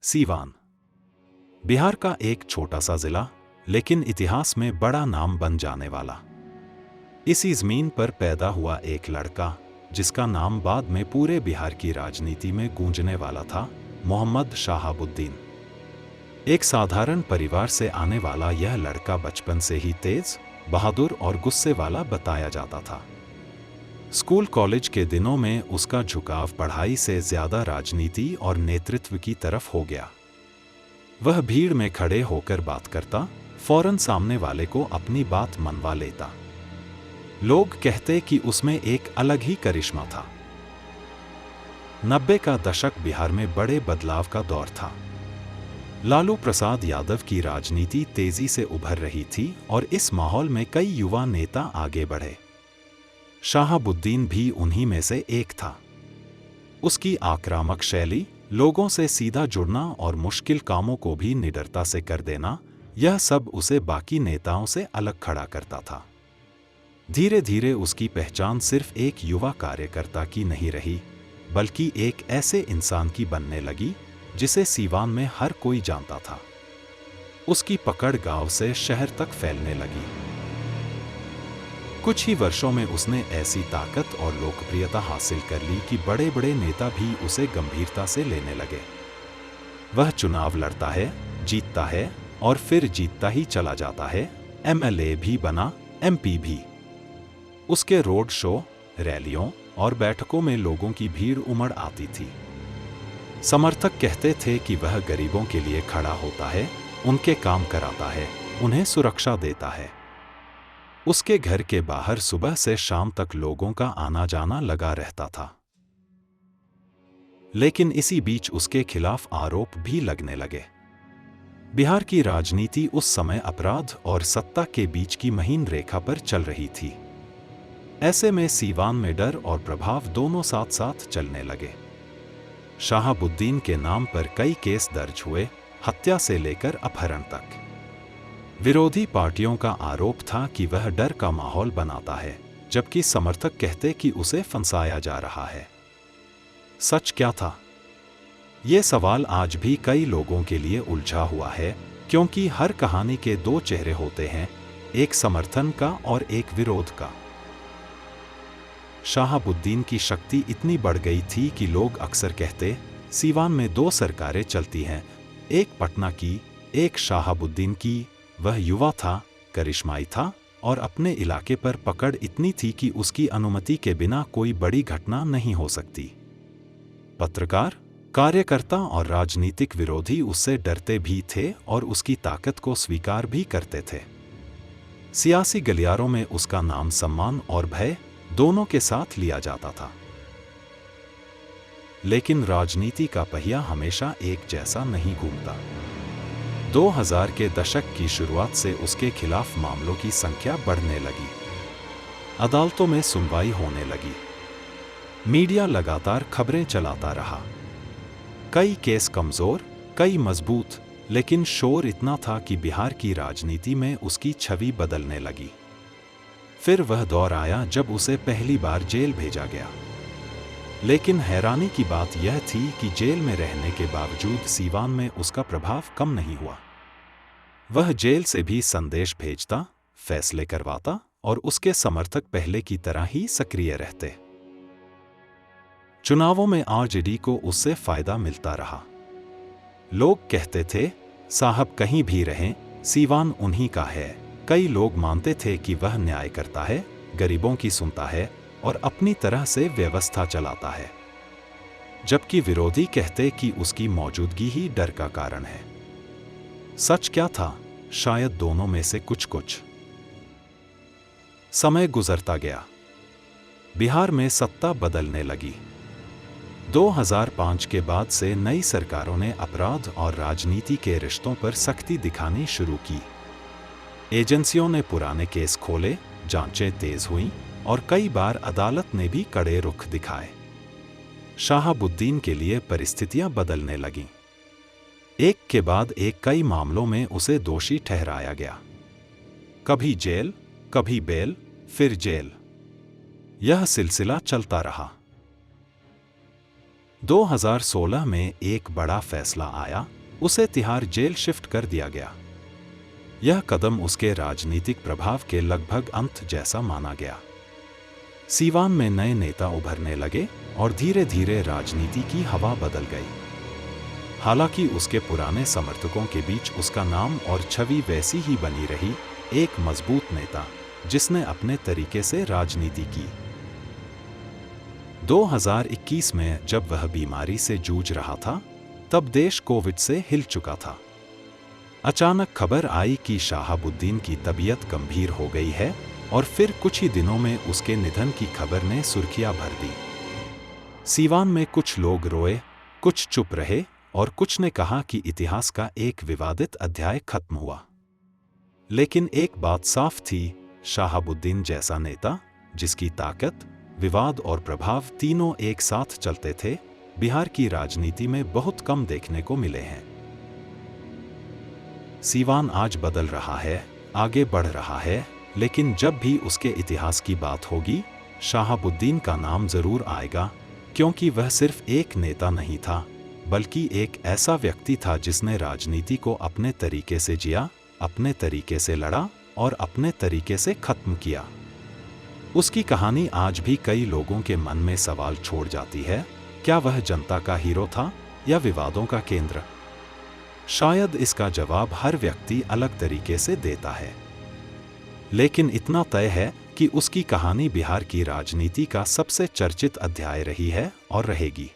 सीवान बिहार का एक छोटा सा जिला, लेकिन इतिहास में बड़ा नाम बन जाने वाला। इसी जमीन पर पैदा हुआ एक लड़का जिसका नाम बाद में पूरे बिहार की राजनीति में गूंजने वाला था, मोहम्मद शहाबुद्दीन। एक साधारण परिवार से आने वाला यह लड़का बचपन से ही तेज, बहादुर और गुस्से वाला बताया जाता था। स्कूल कॉलेज के दिनों में उसका झुकाव पढ़ाई से ज्यादा राजनीति और नेतृत्व की तरफ हो गया। वह भीड़ में खड़े होकर बात करता, फौरन सामने वाले को अपनी बात मनवा लेता। लोग कहते कि उसमें एक अलग ही करिश्मा था। 90 का दशक बिहार में बड़े बदलाव का दौर था। लालू प्रसाद यादव की राजनीति तेजी से उभर रही थी और इस माहौल में कई युवा नेता आगे बढ़े। शहाबुद्दीन भी उन्हीं में से एक था। उसकी आक्रामक शैली, लोगों से सीधा जुड़ना और मुश्किल कामों को भी निडरता से कर देना, यह सब उसे बाकी नेताओं से अलग खड़ा करता था। धीरे धीरे उसकी पहचान सिर्फ एक युवा कार्यकर्ता की नहीं रही, बल्कि एक ऐसे इंसान की बनने लगी जिसे सीवान में हर कोई जानता था। उसकी पकड़ गांव से शहर तक फैलने लगी। कुछ ही वर्षों में उसने ऐसी ताकत और लोकप्रियता हासिल कर ली कि बड़े बड़े नेता भी उसे गंभीरता से लेने लगे। वह चुनाव लड़ता है, जीतता है और फिर जीतता ही चला जाता है। एमएलए भी बना, एमपी भी। उसके रोड शो, रैलियों और बैठकों में लोगों की भीड़ उमड़ आती थी। समर्थक कहते थे कि वह गरीबों के लिए खड़ा होता है, उनके काम कराता है, उन्हें सुरक्षा देता है। उसके घर के बाहर सुबह से शाम तक लोगों का आना जाना लगा रहता था। लेकिन इसी बीच उसके खिलाफ आरोप भी लगने लगे। बिहार की राजनीति उस समय अपराध और सत्ता के बीच की महीन रेखा पर चल रही थी। ऐसे में सीवान में डर और प्रभाव दोनों साथ साथ चलने लगे। शहाबुद्दीन के नाम पर कई केस दर्ज हुए, हत्या से लेकर अपहरण तक। विरोधी पार्टियों का आरोप था कि वह डर का माहौल बनाता है, जबकि समर्थक कहते कि उसे फंसाया जा रहा है। सच क्या था? ये सवाल आज भी कई लोगों के लिए उलझा हुआ है, क्योंकि हर कहानी के दो चेहरे होते हैं, एक समर्थन का और एक विरोध का। शहाबुद्दीन की शक्ति इतनी बढ़ गई थी कि लोग अक्सर कहते, सीवान में दो सरकारें चलती हैं, एक पटना की, एक शहाबुद्दीन की। वह युवा था, करिश्माई था और अपने इलाके पर पकड़ इतनी थी कि उसकी अनुमति के बिना कोई बड़ी घटना नहीं हो सकती। पत्रकार, कार्यकर्ता और राजनीतिक विरोधी उससे डरते भी थे और उसकी ताकत को स्वीकार भी करते थे। सियासी गलियारों में उसका नाम सम्मान और भय दोनों के साथ लिया जाता था। लेकिन राजनीति का पहिया हमेशा एक जैसा नहीं घूमता। 2000 के दशक की शुरुआत से उसके खिलाफ मामलों की संख्या बढ़ने लगी। अदालतों में सुनवाई होने लगी। मीडिया लगातार खबरें चलाता रहा। कई केस कमजोर, कई मजबूत, लेकिन शोर इतना था कि बिहार की राजनीति में उसकी छवि बदलने लगी। फिर वह दौर आया जब उसे पहली बार जेल भेजा गया। लेकिन हैरानी की बात यह थी कि जेल में रहने के बावजूद सीवान में उसका प्रभाव कम नहीं हुआ। वह जेल से भी संदेश भेजता, फैसले करवाता और उसके समर्थक पहले की तरह ही सक्रिय रहते। चुनावों में आरजेडी को उससे फायदा मिलता रहा। लोग कहते थे, साहब कहीं भी रहें, सीवान उन्हीं का है। कई लोग मानते थे कि वह न्याय करता है, गरीबों की सुनता है और अपनी तरह से व्यवस्था चलाता है। जबकि विरोधी कहते कि उसकी मौजूदगी ही डर का कारण है। सच क्या था? शायद दोनों में से कुछ। समय गुजरता गया। बिहार में सत्ता बदलने लगी। 2005 के बाद से नई सरकारों ने अपराध और राजनीति के रिश्तों पर सख्ती दिखानी शुरू की। एजेंसियों ने पुराने केस खोले, जांचें तेज हुईं और कई बार अदालत ने भी कड़े रुख दिखाए। शहाबुद्दीन के लिए परिस्थितियां बदलने लगीं। एक के बाद एक कई मामलों में उसे दोषी ठहराया गया। कभी जेल, कभी बेल, फिर जेल। यह सिलसिला चलता रहा। 2016 में एक बड़ा फैसला आया, उसे तिहाड़ जेल शिफ्ट कर दिया गया। यह कदम उसके राजनीतिक प्रभाव के लगभग अंत जैसा माना गया। सीवान में नए नेता उभरने लगे और धीरे धीरे राजनीति की हवा बदल गई। हालांकि उसके पुराने समर्थकों के बीच उसका नाम और छवि वैसी ही बनी रही, एक मजबूत नेता जिसने अपने तरीके से राजनीति की। 2021 में जब वह बीमारी से जूझ रहा था, तब देश कोविड से हिल चुका था। अचानक खबर आई कि शहाबुद्दीन की तबीयत गंभीर हो गई है और फिर कुछ ही दिनों में उसके निधन की खबर ने सुर्खियां भर दी। सीवान में कुछ लोग रोए, कुछ चुप रहे और कुछ ने कहा कि इतिहास का एक विवादित अध्याय खत्म हुआ। लेकिन एक बात साफ थी, शहाबुद्दीन जैसा नेता जिसकी ताकत, विवाद और प्रभाव तीनों एक साथ चलते थे, बिहार की राजनीति में बहुत कम देखने को मिले हैं। सीवान आज बदल रहा है, आगे बढ़ रहा है, लेकिन जब भी उसके इतिहास की बात होगी, शहाबुद्दीन का नाम जरूर आएगा, क्योंकि वह सिर्फ एक नेता नहीं था, बल्कि एक ऐसा व्यक्ति था जिसने राजनीति को अपने तरीके से जिया, अपने तरीके से लड़ा और अपने तरीके से खत्म किया। उसकी कहानी आज भी कई लोगों के मन में सवाल छोड़ जाती है, क्या वह जनता का हीरो था या विवादों का केंद्र? शायद इसका जवाब हर व्यक्ति अलग तरीके से देता है, लेकिन इतना तय है कि उसकी कहानी बिहार की राजनीति का सबसे चर्चित अध्याय रही है और रहेगी।